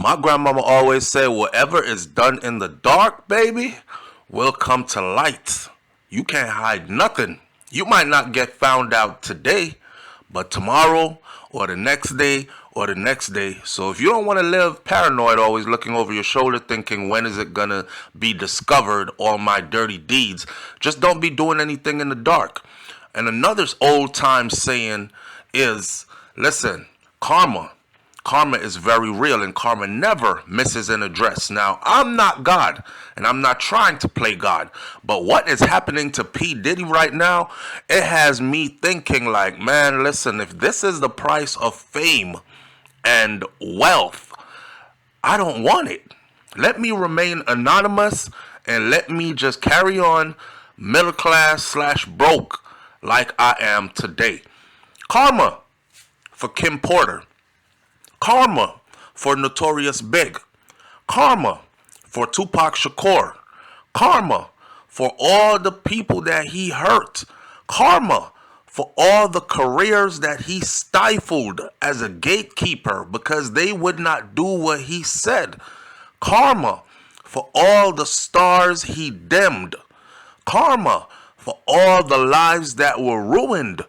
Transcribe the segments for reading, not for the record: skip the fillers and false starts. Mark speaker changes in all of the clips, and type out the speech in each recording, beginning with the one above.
Speaker 1: My grandmama always said, whatever is done in the dark, baby, will come to light. You can't hide nothing. You might not get found out today, but tomorrow or the next day or the next day. So if you don't want to live paranoid, always looking over your shoulder thinking, when is it going to be discovered, all my dirty deeds, just don't be doing anything in the dark. And another old time saying is, listen, Karma is very real, and karma never misses an address. Now, I'm not God, and I'm not trying to play God, but what is happening to P. Diddy right now, it has me thinking like, man, listen, if this is the price of fame and wealth, I don't want it. Let me remain anonymous, and let me just carry on middle class slash broke like I am today. Karma for Kim Porter. Karma for Notorious Big. Karma for Tupac Shakur. Karma for all the people that he hurt. Karma for all the careers that he stifled as a gatekeeper because they would not do what he said. Karma for all the stars he dimmed. Karma for all the lives that were ruined.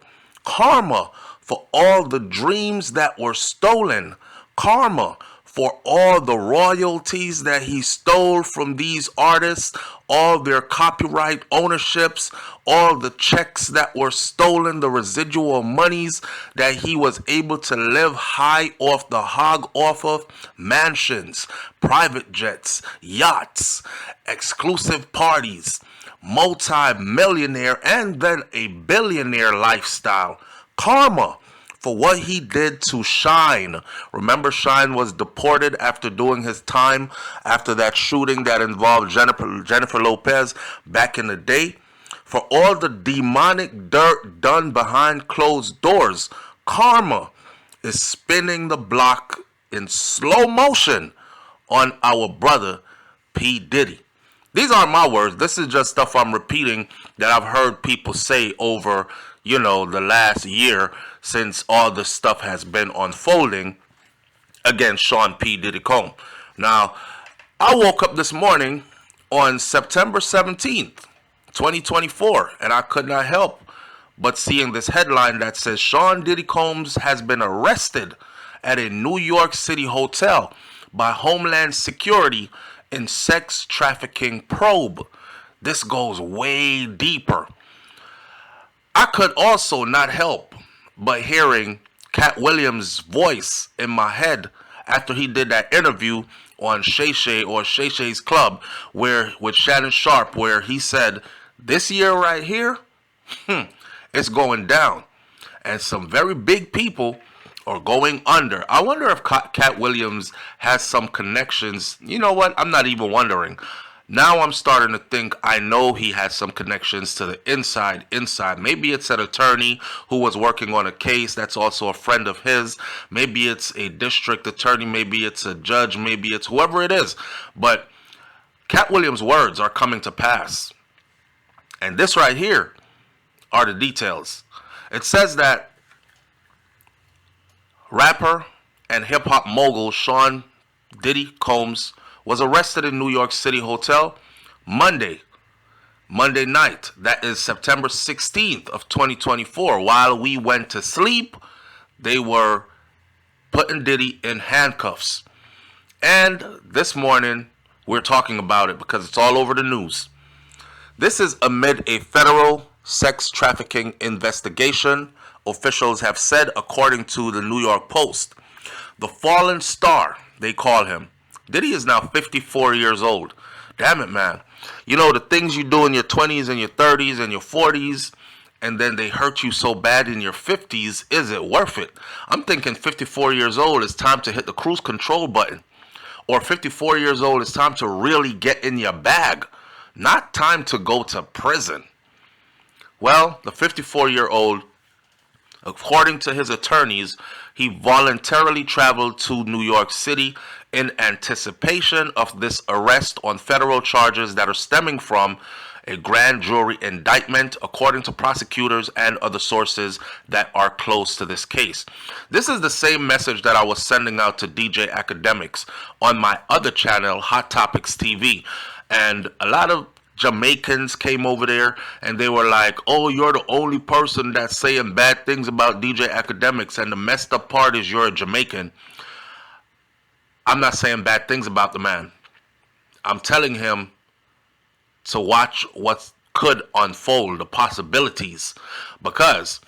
Speaker 1: Karma for all the dreams that were stolen. Karma for all the royalties that he stole from these artists, all their copyright ownerships, all the checks that were stolen, the residual monies that he was able to live high off the hog off of, mansions, private jets, yachts, exclusive parties, multi-millionaire and then a billionaire lifestyle. Karma for what he did to Shine. Remember, Shine was deported after doing his time after that shooting that involved Jennifer Lopez back in the day. For all the demonic dirt done behind closed doors, karma is spinning the block in slow motion on our brother P. Diddy. These aren't my words. This is just stuff I'm repeating that I've heard people say over, the last year since all the stuff has been unfolding against Sean P. Diddy Combs. Now, I woke up this morning on September 17th, 2024, and I could not help but seeing this headline that says Sean Diddy Combs has been arrested at a New York City hotel by Homeland Security in sex trafficking probe. This goes way deeper. I could also not help but hearing Cat Williams' voice in my head after he did that interview on Shay Shay or Shay Shay's Club with Shannon Sharp, where he said, this year right here, it's going down. And some very big people are going under. I wonder if Cat Williams has some connections. You know what? I'm not even wondering. Now I'm starting to think I know he has some connections to the inside. Maybe it's an attorney who was working on a case that's also a friend of his. Maybe it's a district attorney. Maybe it's a judge. Maybe it's whoever it is. But Cat Williams' words are coming to pass. And this right here are the details. It says that rapper and hip-hop mogul Sean Diddy Combs was arrested in New York City hotel Monday night. That is September 16th of 2024. While we went to sleep, they were putting Diddy in handcuffs. And this morning, we're talking about it because it's all over the news. This is amid a federal sex trafficking investigation, officials have said, according to the New York Post. The fallen star, they call him. Diddy is now 54 years old. Damn it, man. The things you do in your 20s and your 30s and your 40s, and then they hurt you so bad in your 50s, is it worth it? I'm thinking 54 years old is time to hit the cruise control button. Or 54 years old is time to really get in your bag. Not time to go to prison. Well, the 54-year-old, according to his attorneys, he voluntarily traveled to New York City in anticipation of this arrest on federal charges that are stemming from a grand jury indictment, according to prosecutors and other sources that are close to this case. This is the same message that I was sending out to DJ Academics on my other channel, Hot Topics TV. And a lot of Jamaicans came over there and they were like, oh, you're the only person that's saying bad things about DJ Academics, and the messed up part is you're a Jamaican. I'm not saying bad things about the man. I'm telling him to watch what could unfold, the possibilities, because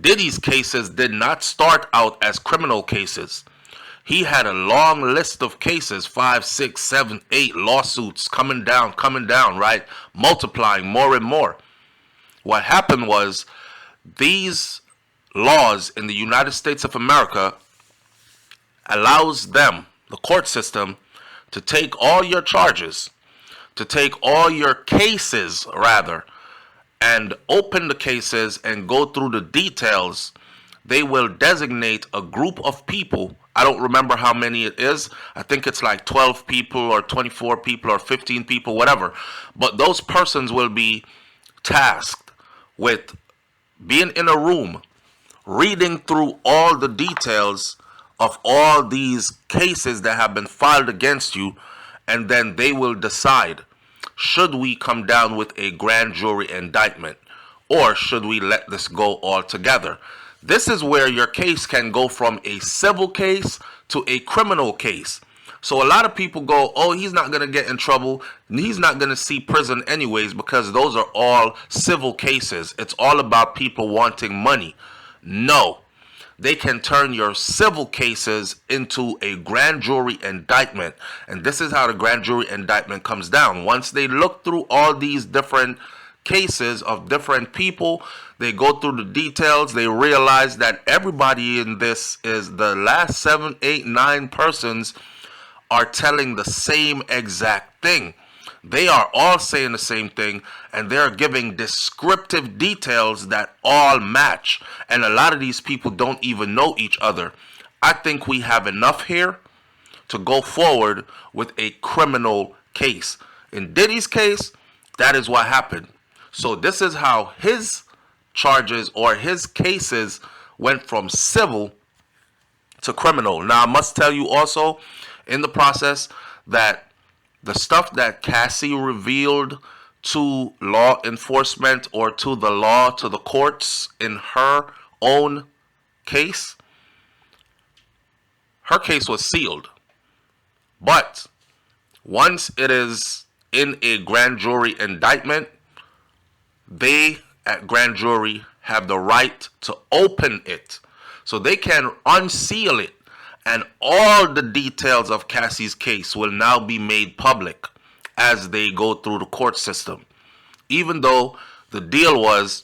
Speaker 1: Diddy's cases did not start out as criminal cases. He had a long list of cases, 5, 6, 7, 8 lawsuits coming down, right? Multiplying more and more. What happened was these laws in the United States of America allows them, the court system, to take all your charges, to take all your cases, rather, and open the cases and go through the details. They will designate a group of people. I don't remember how many it is. I think it's like 12 people or 24 people or 15 people, whatever. But those persons will be tasked with being in a room, reading through all the details of all these cases that have been filed against you, and then they will decide, should we come down with a grand jury indictment, or should we let this go altogether? This is where your case can go from a civil case to a criminal case. So a lot of people go, oh, he's not going to get in trouble. He's not going to see prison anyways, because those are all civil cases. It's all about people wanting money. No. They can turn your civil cases into a grand jury indictment. And this is how the grand jury indictment comes down. Once they look through all these different cases of different people, they go through the details, they realize that everybody in this is the last 7, 8, 9 persons are telling the same exact thing. They are all saying the same thing, and they're giving descriptive details that all match. And a lot of these people don't even know each other. I think we have enough here to go forward with a criminal case. In Diddy's case, that is what happened. So this is how his charges or his cases went from civil to criminal. Now, I must tell you also in the process that the stuff that Cassie revealed to law enforcement or to the law, to the courts in her own case, her case was sealed. But once it is in a grand jury indictment, they at grand jury have the right to open it. So they can unseal it. And all the details of Cassie's case will now be made public as they go through the court system. Even though the deal was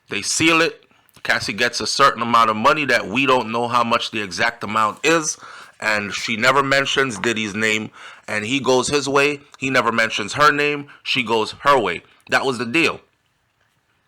Speaker 1: they seal it, Cassie gets a certain amount of money that we don't know how much the exact amount is. And she never mentions Diddy's name. And he goes his way. He never mentions her name. She goes her way. That was the deal.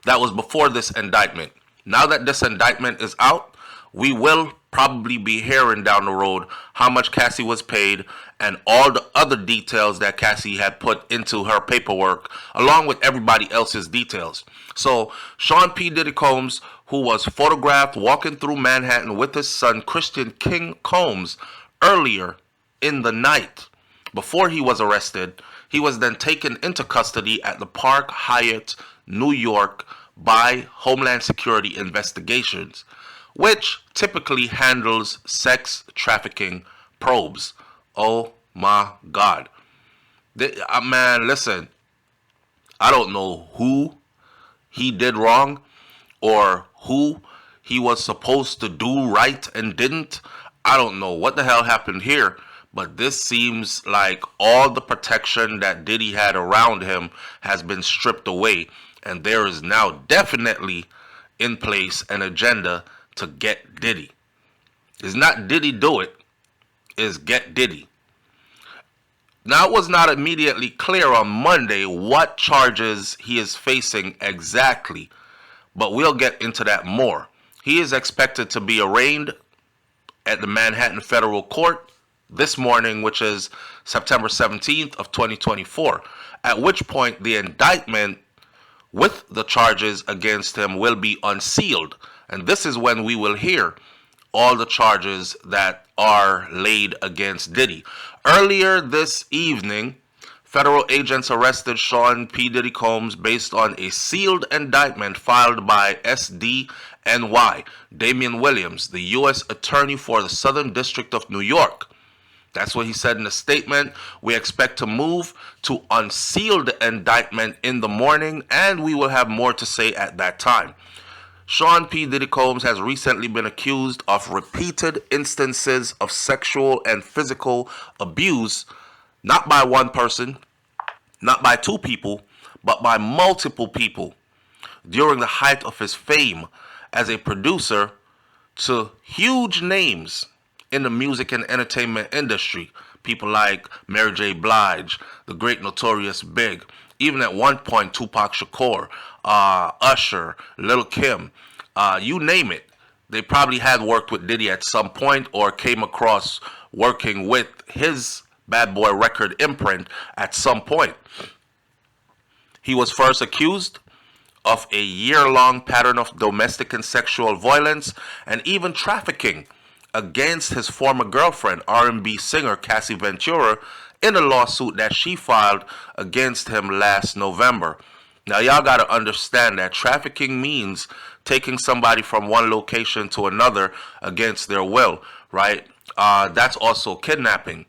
Speaker 1: That was before this indictment. Now that this indictment is out, we will probably be hearing down the road how much Cassie was paid and all the other details that Cassie had put into her paperwork, along with everybody else's details. So Sean P. Diddy Combs, who was photographed walking through Manhattan with his son Christian King Combs earlier in the night, before he was arrested, he was then taken into custody at the Park Hyatt, New York, by Homeland Security Investigations, which typically handles sex trafficking probes. Oh my God. Man, listen, I don't know who he did wrong or who he was supposed to do right and didn't. I don't know what the hell happened here, but this seems like all the protection that Diddy had around him has been stripped away, and there is now definitely in place an agenda to get Diddy. It's not Diddy do it, it's get Diddy. Now, it was not immediately clear on Monday what charges he is facing exactly, but we'll get into that more. He is expected to be arraigned at the Manhattan Federal Court this morning, which is September 17th of 2024, at which point the indictment with the charges against him will be unsealed. And this is when we will hear all the charges that are laid against Diddy. Earlier this evening, federal agents arrested Sean P. Diddy Combs based on a sealed indictment filed by SDNY, Damian Williams, the U.S. Attorney for the Southern District of New York. That's what he said in a statement. We expect to move to unsealed indictment in the morning, and we will have more to say at that time. Sean P. Diddy Combs has recently been accused of repeated instances of sexual and physical abuse, not by one person, not by two people, but by multiple people during the height of his fame as a producer to huge names in the music and entertainment industry. People like Mary J. Blige, the great Notorious Big, even at one point Tupac Shakur, Usher, Lil' Kim, you name it. They probably had worked with Diddy at some point or came across working with his Bad Boy record imprint at some point. He was first accused of a year-long pattern of domestic and sexual violence and even trafficking against his former girlfriend, R&B singer Cassie Ventura, in a lawsuit that she filed against him last November. Now, y'all got to understand that trafficking means taking somebody from one location to another against their will, right? That's also kidnapping.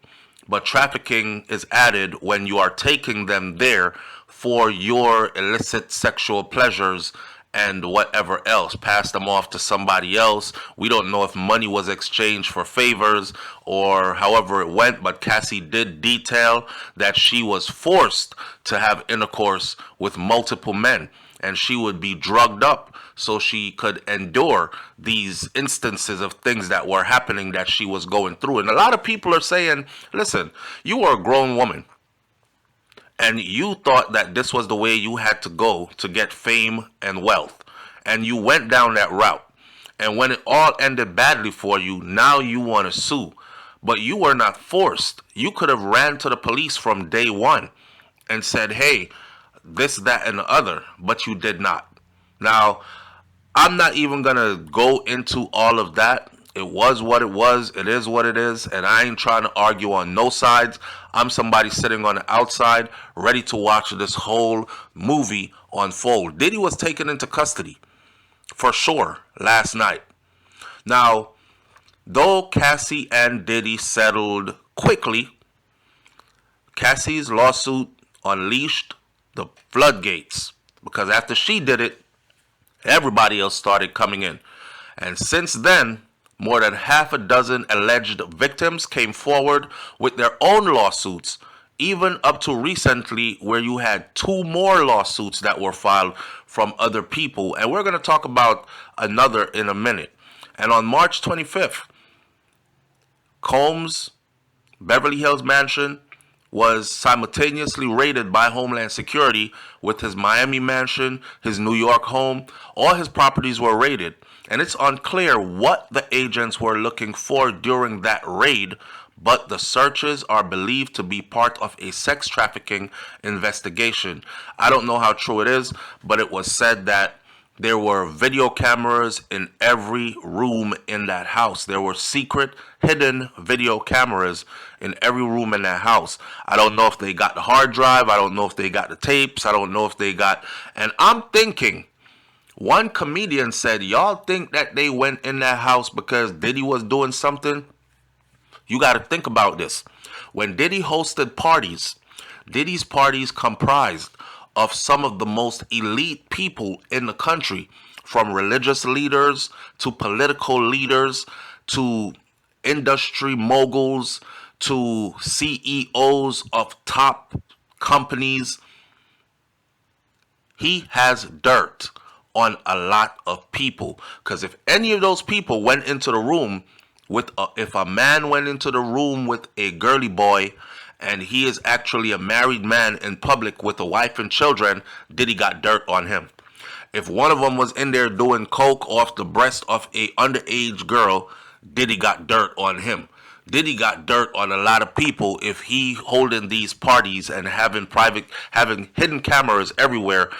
Speaker 1: But trafficking is added when you are taking them there for your illicit sexual pleasures and whatever else. Pass them off to somebody else. We don't know if money was exchanged for favors or however it went, but Cassie did detail that she was forced to have intercourse with multiple men, and she would be drugged up so she could endure these instances of things that were happening that she was going through. And a lot of people are saying, listen, you are a grown woman, and you thought that this was the way you had to go to get fame and wealth, and you went down that route. And when it all ended badly for you, now you want to sue. But you were not forced. You could have ran to the police from day one and said, hey, this, that, and the other, but you did not. Now, I'm not even going to go into all of that. It was what it was. It is what it is. And I ain't trying to argue on no sides. I'm somebody sitting on the outside, ready to watch this whole movie unfold. Diddy was taken into custody, for sure, last night. Now, though Cassie and Diddy settled quickly, Cassie's lawsuit unleashed the floodgates. Because after she did it, everybody else started coming in. And since then, more than half a dozen alleged victims came forward with their own lawsuits, even up to recently where you had 2 more lawsuits that were filed from other people. And we're going to talk about another in a minute. And on March 25th, Combs' Beverly Hills mansion was simultaneously raided by Homeland Security with his Miami mansion, his New York home. All his properties were raided. And it's unclear what the agents were looking for during that raid, but the searches are believed to be part of a sex trafficking investigation. I don't know how true it is, but it was said that there were video cameras in every room in that house. There were secret, hidden video cameras in every room in that house. I don't know if they got the hard drive. I don't know if they got the tapes. I don't know if they got... And I'm thinking, one comedian said, y'all think that they went in that house because Diddy was doing something? You got to think about this. When Diddy hosted parties, Diddy's parties comprised of some of the most elite people in the country, from religious leaders to political leaders to industry moguls to CEOs of top companies. He has dirt on a lot of people, because if any of those people went into the room with if a man went into the room with a girly boy and he is actually a married man in public with a wife and children, Diddy got dirt on him. If one of them was in there doing coke off the breast of a underage girl, Diddy got dirt on him. Diddy got dirt on a lot of people if he holding these parties and having hidden cameras everywhere,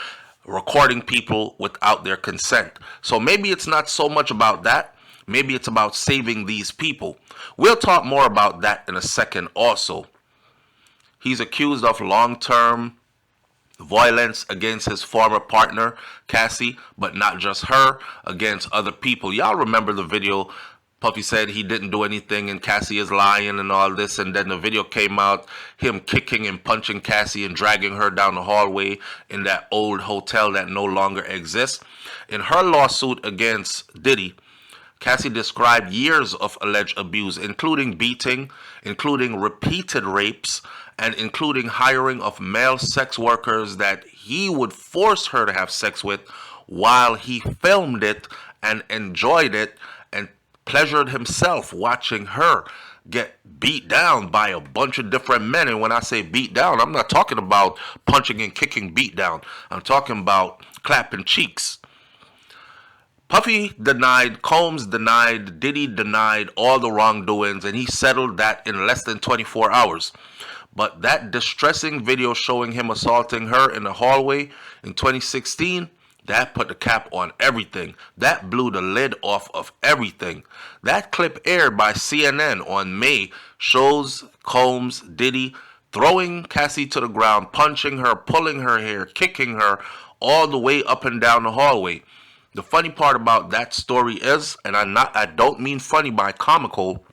Speaker 1: recording people without their consent. So maybe it's not so much about that. Maybe it's about saving these people. We'll talk more about that in a second also. He's accused of long-term violence against his former partner, Cassie, but not just her, against other people. Y'all remember the video? Puffy said he didn't do anything and Cassie is lying and all this, and then the video came out, him kicking and punching Cassie and dragging her down the hallway in that old hotel that no longer exists. In her lawsuit against Diddy, Cassie described years of alleged abuse, including beating, including repeated rapes, and including hiring of male sex workers that he would force her to have sex with while he filmed it and enjoyed it and pleasured himself watching her get beat down by a bunch of different men. And when I say beat down, I'm not talking about punching and kicking beat down. I'm talking about clapping cheeks. Puffy denied, Combs denied, Diddy denied all the wrongdoings, and he settled that in less than 24 hours. But that distressing video showing him assaulting her in the hallway in 2016, that put the cap on everything. That blew the lid off of everything. That clip aired by CNN on May shows Combs, Diddy throwing Cassie to the ground, punching her, pulling her hair, kicking her all the way up and down the hallway. The funny part about that story is, and I don't mean funny by comical,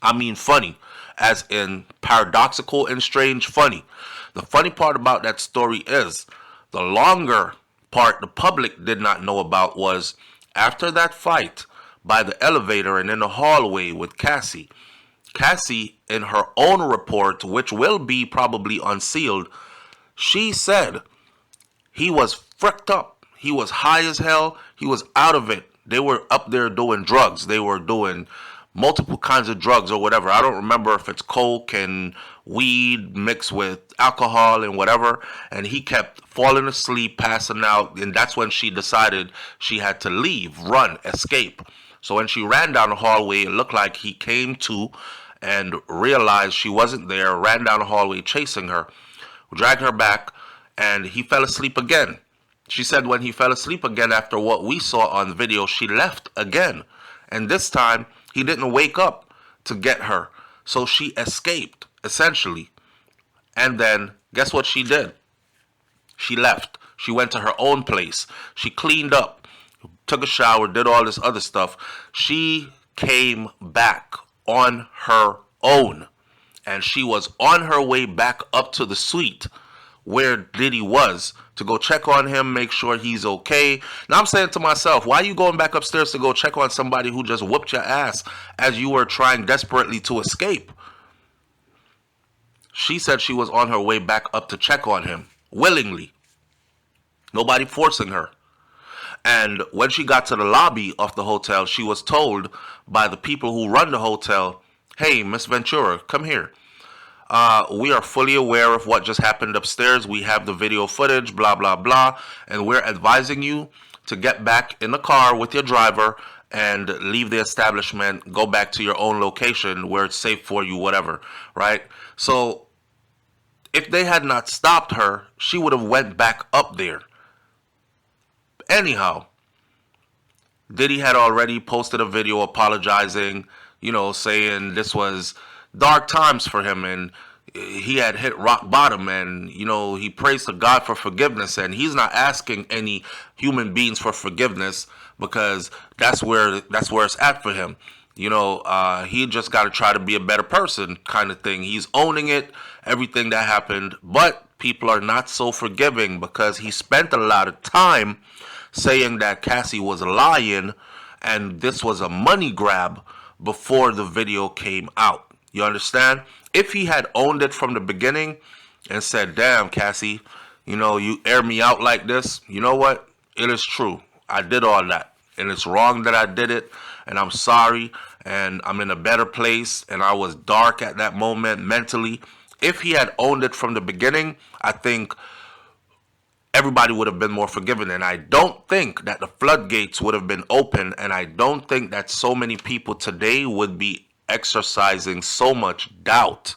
Speaker 1: I mean funny, as in paradoxical and strange funny. The funny part about that story is, the longer part the public did not know about was, after that fight by the elevator and in the hallway with Cassie, in her own report, which will be probably unsealed, she said he was fricked up. He was high as hell. He was out of it. They were up there doing drugs. They were doing multiple kinds of drugs or whatever. I don't remember if it's coke and weed mixed with alcohol and whatever. And he kept falling asleep, passing out. And that's when she decided she had to leave, run, escape. So when she ran down the hallway, it looked like he came to and realized she wasn't there, ran down the hallway chasing her, dragged her back, and he fell asleep again. She said when he fell asleep again after what we saw on video, she left again. And this time, he didn't wake up to get her. So she escaped, essentially. And then, guess what she did? She left. She went to her own place. She cleaned up, took a shower, did all this other stuff. She came back on her own. And she was on her way back up to the suite where Diddy was, to go check on him, make sure he's okay. Now I'm saying to myself, why are you going back upstairs to go check on somebody who just whooped your ass as you were trying desperately to escape? She said she was on her way back up to check on him, willingly. Nobody forcing her. And when she got to the lobby of the hotel, she was told by the people who run the hotel, hey, Miss Ventura, come here. We are fully aware of what just happened upstairs. We have the video footage, blah, blah, blah. And we're advising you to get back in the car with your driver and leave the establishment, go back to your own location where it's safe for you, whatever, right? So if they had not stopped her, she would have went back up there. Anyhow, Diddy had already posted a video apologizing, saying this was dark times for him and he had hit rock bottom, and he prays to God for forgiveness, and he's not asking any human beings for forgiveness because that's where it's at for him. He just got to try to be a better person kind of thing. He's owning it, everything that happened, but people are not so forgiving because he spent a lot of time saying that Cassie was lying and this was a money grab before the video came out. You understand? If he had owned it from the beginning and said, damn, Cassie, you air me out like this, you know what? It is true. I did all that. And it's wrong that I did it. And I'm sorry. And I'm in a better place. And I was dark at that moment mentally. If he had owned it from the beginning, I think everybody would have been more forgiving. And I don't think that the floodgates would have been open. And I don't think that so many people today would be exercising so much doubt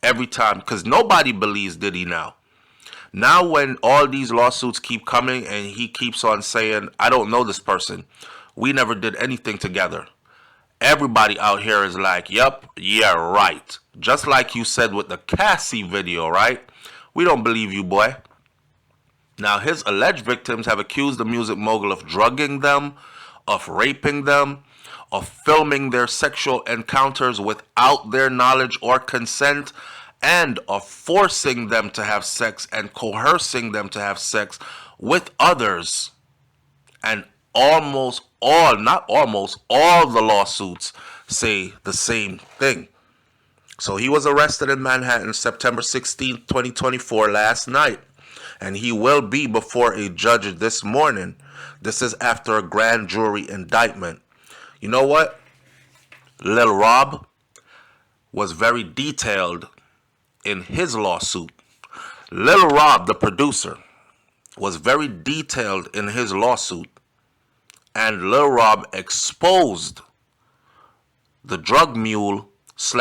Speaker 1: every time, because nobody believes Diddy now. Now when all these lawsuits keep coming and he keeps on saying, I don't know this person, we never did anything together, everybody out here is like, yep, yeah, right. Just like you said with the Cassie video, right? We don't believe you, boy. Now, his alleged victims have accused the music mogul of drugging them, of raping them, of filming their sexual encounters without their knowledge or consent, and of forcing them to have sex and coercing them to have sex with others. And almost all, not almost, all the lawsuits say the same thing. So he was arrested in Manhattan September 16th, 2024, last night. And he will be before a judge this morning. This is after a grand jury indictment. You know what? Lil Rob was very detailed in his lawsuit. Lil Rob, the producer, was very detailed in his lawsuit. And Lil Rob exposed the drug mule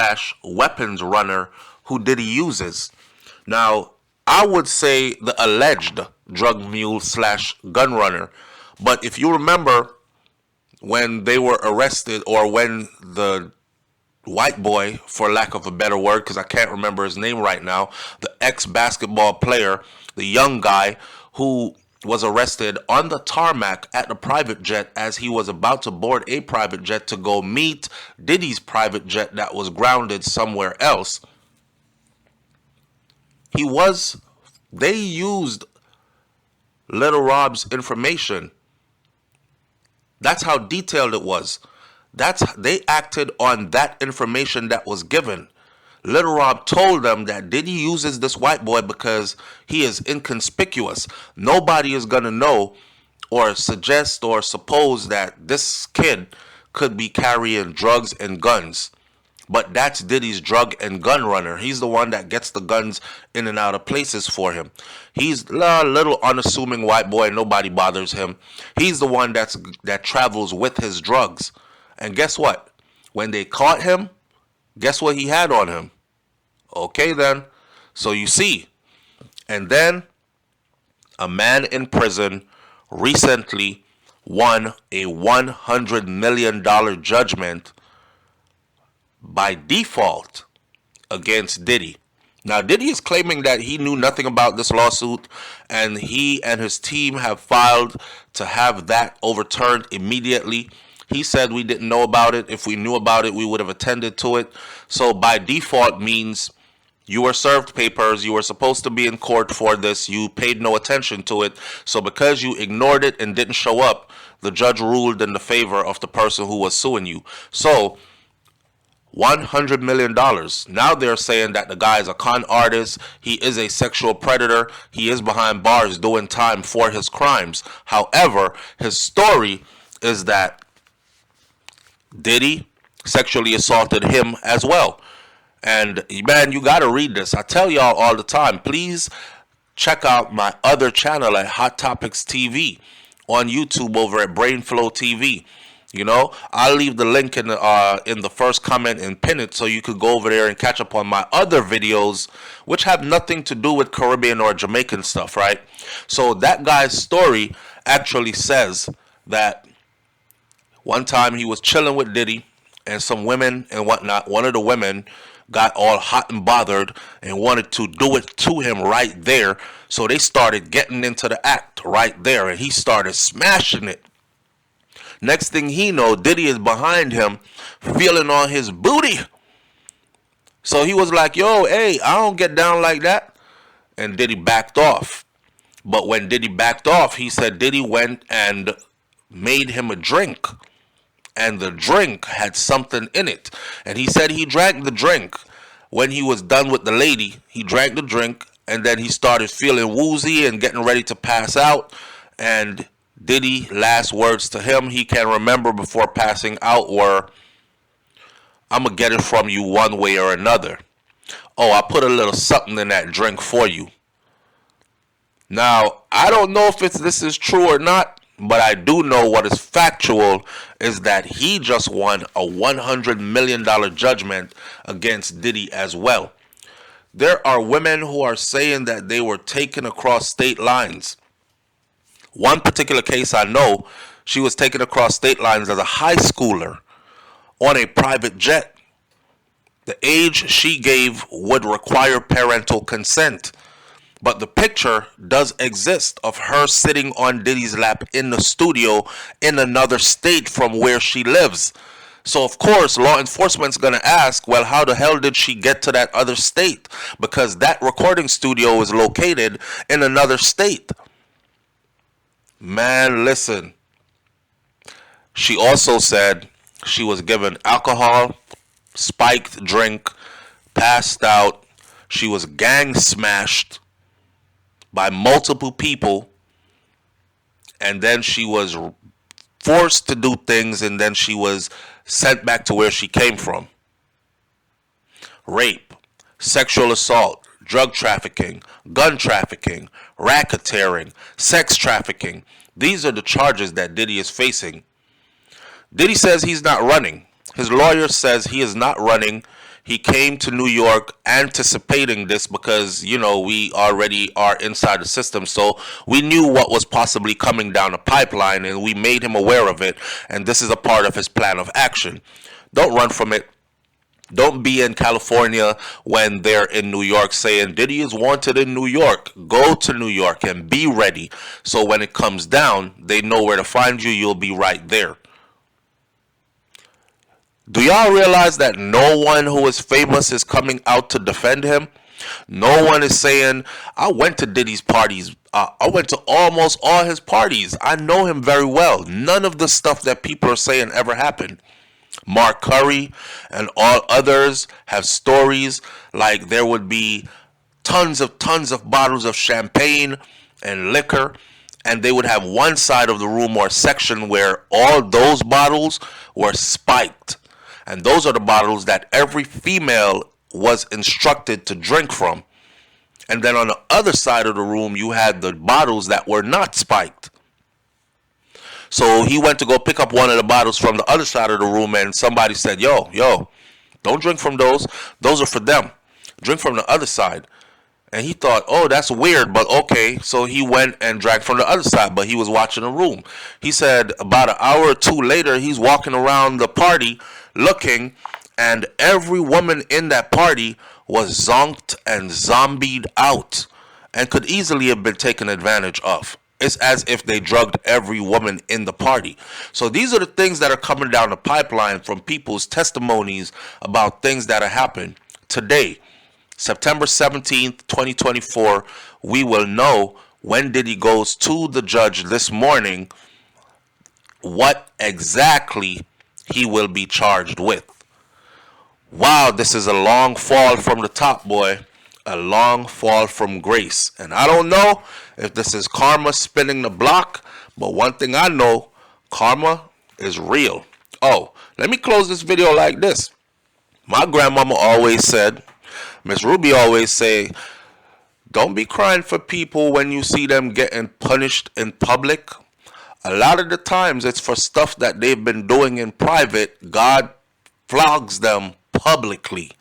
Speaker 1: / weapons runner who Diddy uses. Now, I would say the alleged drug mule / gun runner. But if you remember when they were arrested, or when the white boy, for lack of a better word, because I can't remember his name right now, the ex-basketball player, the young guy who was arrested on the tarmac at the private jet as he was about to board a private jet to go meet Diddy's private jet that was grounded somewhere else. They used Little Rob's information. That's how detailed it was. They acted on that information that was given. Little Rob told them that Diddy uses this white boy because he is inconspicuous. Nobody is going to know or suggest or suppose that this kid could be carrying drugs and guns. But that's Diddy's drug and gun runner. He's the one that gets the guns in and out of places for him. He's a little unassuming white boy. Nobody bothers him. He's the one that travels with his drugs. And guess what? When they caught him, guess what he had on him? Okay then. So you see. And then a man in prison recently won a $100 million judgment by default against Diddy. Now, Diddy is claiming that he knew nothing about this lawsuit, and he and his team have filed to have that overturned immediately. He said we didn't know about it. If we knew about it, we would have attended to it. So by default means you were served papers. You were supposed to be in court for this. You paid no attention to it. So because you ignored it and didn't show up, the judge ruled in the favor of the person who was suing you. So $100 million. Now they're saying that the guy is a con artist. He is a sexual predator. He is behind bars doing time for his crimes. However, his story is that Diddy sexually assaulted him as well. And man, you got to read this. I tell y'all all the time, please check out my other channel at Hot Topics TV on YouTube over at Brainflow TV. You know, I'll leave the link in the first comment and pin it so you could go over there and catch up on my other videos, which have nothing to do with Caribbean or Jamaican stuff, right? So that guy's story actually says that one time he was chilling with Diddy and some women and whatnot. One of the women got all hot and bothered and wanted to do it to him right there. So they started getting into the act right there, and he started smashing it. Next thing he know, Diddy is behind him, feeling on his booty. So he was like, yo, hey, I don't get down like that. And Diddy backed off. But when Diddy backed off, he said Diddy went and made him a drink. And the drink had something in it. And he said he drank the drink. When he was done with the lady, he drank the drink. And then he started feeling woozy and getting ready to pass out. And Diddy, last words to him he can remember before passing out were, I'm going to get it from you one way or another. Oh, I put a little something in that drink for you. Now, I don't know if this is true or not, but I do know what is factual is that he just won a $100 million judgment against Diddy as well. There are women who are saying that they were taken across state lines. One particular case I know, she was taken across state lines as a high schooler on a private jet. The age she gave would require parental consent. But the picture does exist of her sitting on Diddy's lap in the studio in another state from where she lives. So of course, law enforcement's gonna ask, well, how the hell did she get to that other state? Because that recording studio is located in another state. Man, listen. She also said she was given alcohol, spiked drink, passed out. She was gang smashed by multiple people, and then she was forced to do things, and then she was sent back to where she came from. Rape, sexual assault, drug trafficking, gun trafficking, racketeering, sex trafficking. These are the charges that Diddy is facing. Diddy says he's not running. His lawyer says he is not running. He came to New York anticipating this because, we already are inside the system. So we knew what was possibly coming down the pipeline, and we made him aware of it. And this is a part of his plan of action. Don't run from it. Don't be in California when they're in New York saying Diddy is wanted in New York. Go to New York and be ready. So when it comes down, they know where to find you. You'll be right there. Do y'all realize that no one who is famous is coming out to defend him? No one is saying, I went to Diddy's parties. I went to almost all his parties. I know him very well. None of the stuff that people are saying ever happened. Mark Curry and all others have stories like there would be tons of bottles of champagne and liquor, and they would have one side of the room or section where all those bottles were spiked. And those are the bottles that every female was instructed to drink from. And then on the other side of the room, you had the bottles that were not spiked. So he went to go pick up one of the bottles from the other side of the room, and somebody said, yo, don't drink from those. Those are for them. Drink from the other side. And he thought, oh, that's weird, but okay. So he went and drank from the other side, but he was watching the room. He said about an hour or two later, he's walking around the party looking, and every woman in that party was zonked and zombied out and could easily have been taken advantage of. It's as if they drugged every woman in the party. So these are the things that are coming down the pipeline from people's testimonies about things that have happened. Today, September 17th, 2024, we will know when Diddy goes to the judge this morning what exactly he will be charged with. Wow, this is a long fall from the top, boy. A long fall from grace. And I don't know if this is karma spinning the block, but one thing I know, karma is real. Oh, let me close this video like this. My grandmama always said, Miss Ruby always say, don't be crying for people when you see them getting punished in public. A lot of the times it's for stuff that they've been doing in private. God flogs them publicly.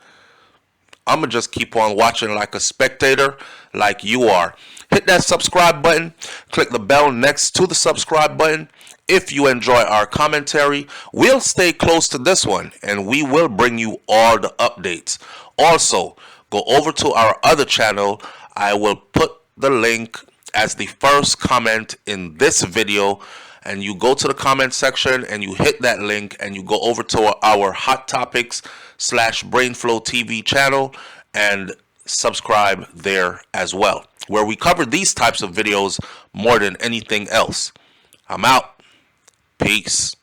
Speaker 1: I'm going to just keep on watching like a spectator, like you are. Hit that subscribe button. Click the bell next to the subscribe button. If you enjoy our commentary, we'll stay close to this one, and we will bring you all the updates. Also, go over to our other channel. I will put the link as the first comment in this video, and you go to the comment section and you hit that link and you go over to our Hot Topics /Brainflow TV channel and subscribe there as well, where we cover these types of videos more than anything else. I'm out. Peace.